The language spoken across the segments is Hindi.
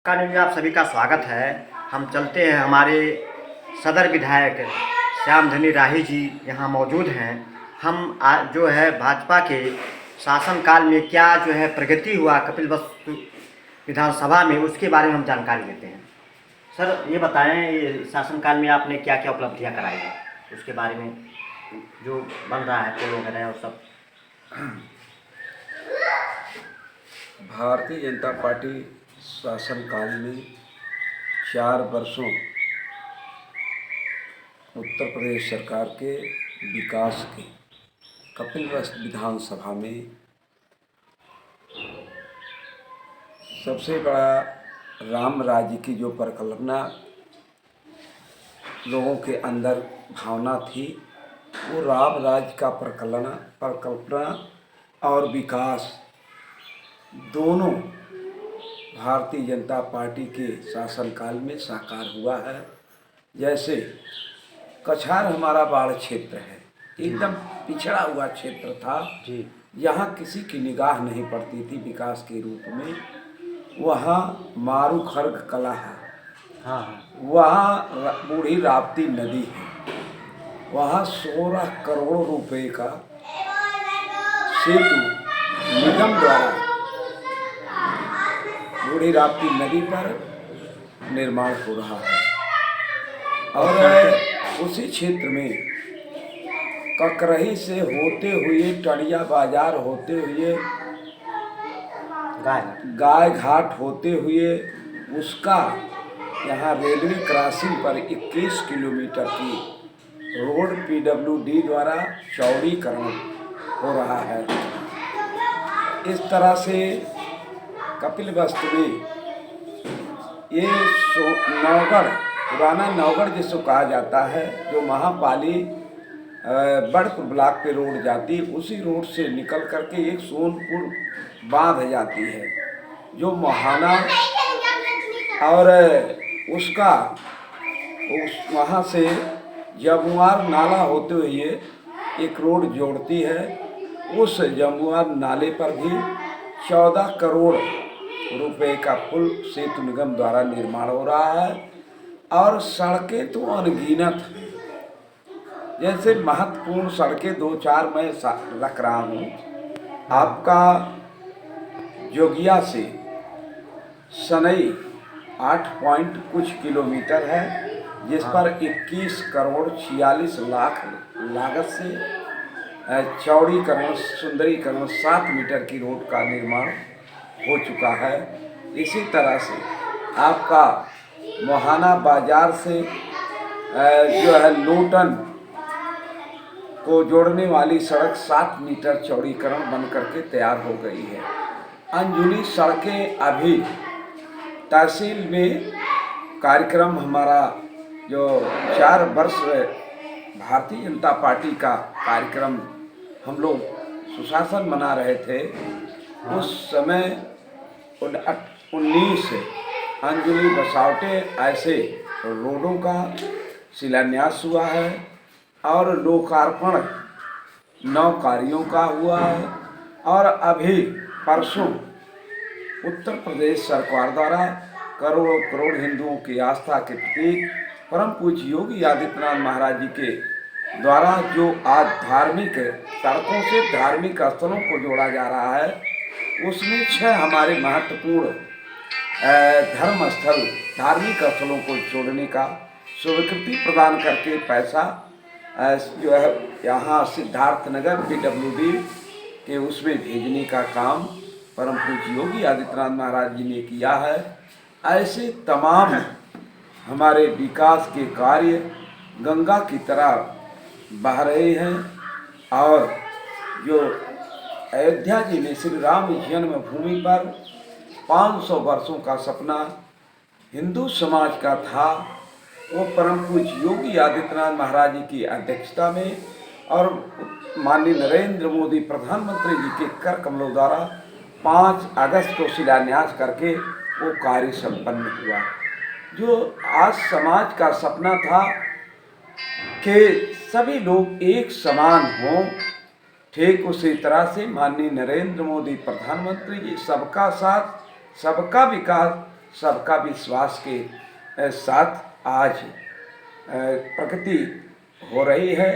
कार्य में आप सभी का स्वागत है। हम चलते हैं, हमारे सदर विधायक श्यामधनी राही जी यहाँ मौजूद हैं। हम जो है भाजपा के शासनकाल में क्या जो है प्रगति हुआ कपिलवस्तु विधानसभा में, उसके बारे में हम जानकारी लेते हैं। सर ये बताएं, ये शासनकाल में आपने क्या क्या उपलब्धियाँ कराई हैं, उसके बारे में जो बन रहा है पुल वगैरह और सब। भारतीय जनता पार्टी शासनकाल में 4 वर्षों उत्तर प्रदेश सरकार के विकास के कपिलवस्तु विधानसभा में सबसे बड़ा राम राज्य की जो परिकल्पना लोगों के अंदर भावना थी, वो राम राज्य का परिकल्पना और विकास दोनों भारतीय जनता पार्टी के शासनकाल में साकार हुआ है। जैसे कछार हमारा बाढ़ क्षेत्र है, एकदम पिछड़ा हुआ क्षेत्र था जी। यहाँ किसी की निगाह नहीं पड़ती थी विकास के रूप में। वहाँ मारू खर्ग कला है, हाँ, वहाँ बूढ़ी राप्ती नदी है, वहाँ 16 करोड़ रुपए का सेतु निगम द्वारा बूढ़ी राप्ती नदी पर निर्माण हो रहा है। और उसी क्षेत्र में ककरही से होते हुए टड़िया बाजार होते हुए गाय घाट होते हुए उसका यहाँ रेलवे क्रॉसिंग पर 21 किलोमीटर की रोड PWD द्वारा चौड़ीकरण हो रहा है। इस तरह से कपिलवस्तु में ये नौगढ़, पुराना नौगढ़ जिसको कहा जाता है, जो महापाली बड़पुर ब्लॉक पे रोड जाती, उसी रोड से निकल करके एक सोनपुर बांध जाती है, जो महाना और उसका वहाँ से जमुआर नाला होते हुए एक रोड जोड़ती है। उस जमुआर नाले पर भी 14 करोड़ रुपए का पुल सेतु निगम द्वारा निर्माण हो रहा है। और सड़कें तो अनगिनत हैं, जैसे महत्वपूर्ण सड़कें 2-4 मैं रख रहा हूँ। आपका जोगिया से सनई 8 पॉइंट कुछ किलोमीटर है, जिस पर 21 करोड़ 46 लाख लागत से चौड़ीकरण सुंदरीकरण 7 मीटर की रोड का निर्माण हो चुका है। इसी तरह से आपका मोहाना बाजार से जो है लोटन को जोड़ने वाली सड़क 7 मीटर चौड़ीकरण बन करके तैयार हो गई है। अंजुनी सड़कें अभी तहसील में कार्यक्रम हमारा जो 4 वर्ष भारतीय जनता पार्टी का कार्यक्रम हम लोग सुशासन मना रहे थे, उस समय 19 अंजुली बसावटे ऐसे रोडों का शिलान्यास हुआ है और लोकार्पण 9 कार्यों का हुआ है। और अभी परसों उत्तर प्रदेश सरकार द्वारा करोड़ों करोड़ हिंदुओं की आस्था के प्रतीक परम पूज्य योगी आदित्यनाथ महाराज जी के द्वारा जो आज धार्मिक सड़कों से धार्मिक स्थलों को जोड़ा जा रहा है, उसमें 6 हमारे महत्वपूर्ण धर्म स्थल धार्मिक स्थलों को जोड़ने का स्वीकृति प्रदान करके पैसा जो है यहाँ सिद्धार्थ नगर PWD के उसमें भेजने का काम परम पूज्य योगी आदित्यनाथ महाराज जी ने किया है। ऐसे तमाम हमारे विकास के कार्य गंगा की तरह बह रहे हैं। और जो अयोध्या जी में श्री राम जन्मभूमि पर 500 वर्षों का सपना हिंदू समाज का था, वो परम पूज्य योगी आदित्यनाथ महाराज जी की अध्यक्षता में और माननीय नरेंद्र मोदी प्रधानमंत्री जी के कर कमलों द्वारा 5 अगस्त को शिलान्यास करके वो कार्य संपन्न हुआ। जो आज समाज का सपना था कि सभी लोग एक समान हों, ठीक उसी तरह से माननीय नरेंद्र मोदी प्रधानमंत्री जी सबका साथ, सबका विकास, सबका विश्वास के साथ आज प्रगति हो रही है।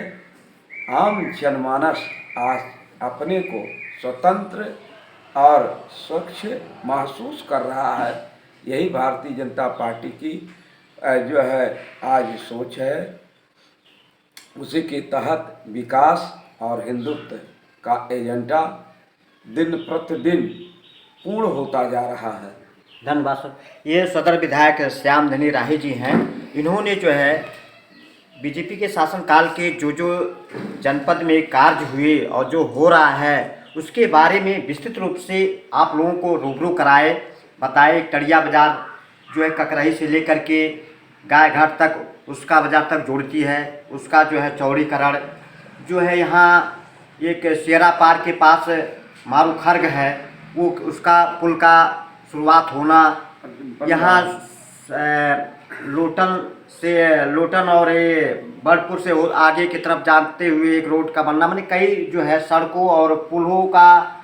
आम जनमानस आज अपने को स्वतंत्र और स्वच्छ महसूस कर रहा है। यही भारतीय जनता पार्टी की जो है आज सोच है। उसी के तहत विकास और हिंदुत्व का एजेंडा दिन प्रतिदिन पूर्ण होता जा रहा है। धन्यवाद सर। ये सदर विधायक श्यामधनी राही जी हैं। इन्होंने जो है बीजेपी के शासनकाल के जो जनपद में कार्य हुए और जो हो रहा है उसके बारे में विस्तृत रूप से आप लोगों को रूबरू कराए, बताए। टड़िया बाज़ार जो है ककरही से लेकर के गायघाट तक उसका बाज़ार तक जोड़ती है, उसका जो है चौड़ीकरण जो है, यहाँ एक शेरा पार के पास मारूखर्ग है वो उसका पुल का शुरुआत होना, यहाँ लोटन और ये बर्डपुर से आगे की तरफ जाते हुए एक रोड का बनना, मैंने कई जो है सड़कों और पुलों का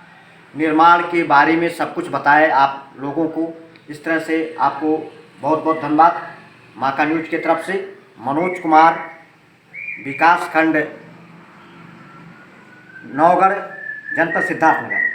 निर्माण के बारे में सब कुछ बताया आप लोगों को। इस तरह से आपको बहुत बहुत धन्यवाद। माका न्यूज की तरफ से मनोज कुमार, विकास खंड नौगढ़, जनपद सिद्धार्थनगर।